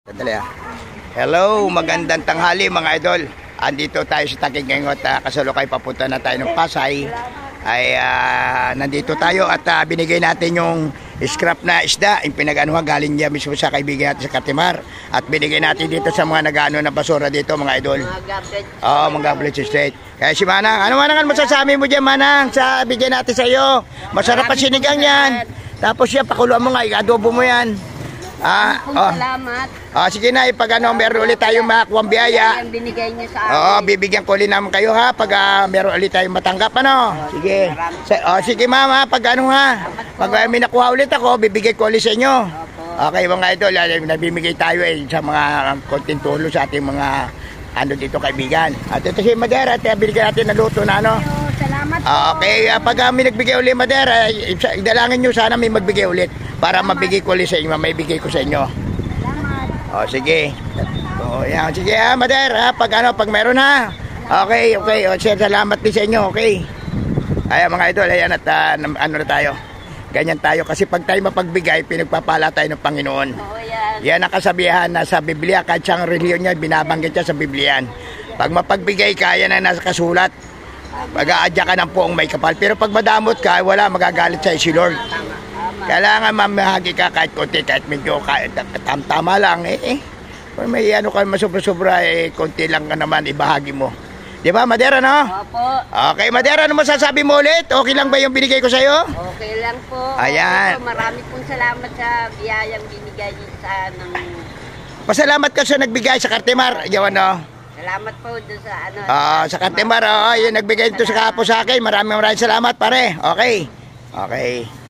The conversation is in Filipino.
Sandali ah. Hello, magandang tanghali mga idol. Andito tayo sa Taguig ngayon at kasalukay papunta na tayo ng Pasay. Ay nandito tayo at binigay natin yung scrap na isda. Yung pinag-anuhan galing niya mismo sa kaibigan natin sa Katimar. At binigay natin dito sa mga nag-ano na basura dito mga idol. Oo, mga garbage state. Kaya si Manang, ano Manang masasabi mo dyan Manang? Sa bigyan natin sa iyo. Masarap pa sinigang yan. Tapos yan, pakuluan mo nga, i-adobo mo yan. Salamat. Sige na, pag meron ulit tayong makakuha biyaya. Yung binigay niyo sa akin. Bibigyan ko ulit naman kayo ha, pag meron ulit tayong matanggap, ano? Sige. Sige mama, pag pag may nakuha ulit ako, bibigay ko ulit sa inyo. Okay mga idol, nabibigay tayo sa mga konting tulong sa ating mga dito kaibigan. At ito si Madera, binigyan natin na luto na ano. Salamat po. Okay, pag may nagbigay ulit Madera, idalangin nyo sana may magbigay ulit para mabigay ko ulit sa inyo, may bigay ko sa inyo. Salamat. Sige. Yan. Sige Madera, pag meron ha. Okay. Sir, salamat din sa inyo, okay. Ay mga idol, ayan at ano na tayo. Ganyan tayo kasi pag tayo mapagbigay, pinagpapala tayo ng Panginoon. Yan ang kasabihan na sa Biblia, kahit siyang reliyon niya, binabanggit siya sa Biblia. Pag mapagbigay ka, yan ang nasa kasulat. Mag-aadya ka ng poong may kapal. Pero pag madamot ka, wala magagalit sa'yo si Lord. Kailangan mamahagi ka kahit konti, kahit medyo tama lang kung may ano ka masobra-sobra konti lang ka naman ibahagi mo. Di ba Madera no? Opo. Okay Madera, ano masasabi mo ulit? Okay lang ba yung binigay ko sa'yo? Okay lang po. Ayan. Opo, marami pong salamat sa biyayang binigay niyo sa Pasalamat ka sa nagbigay sa Katimar. Yaw ano? Salamat po doon sa ano. Sa Katimar, yung nagbigay ito sa kapo sa akin. Maraming salamat pare. Okay.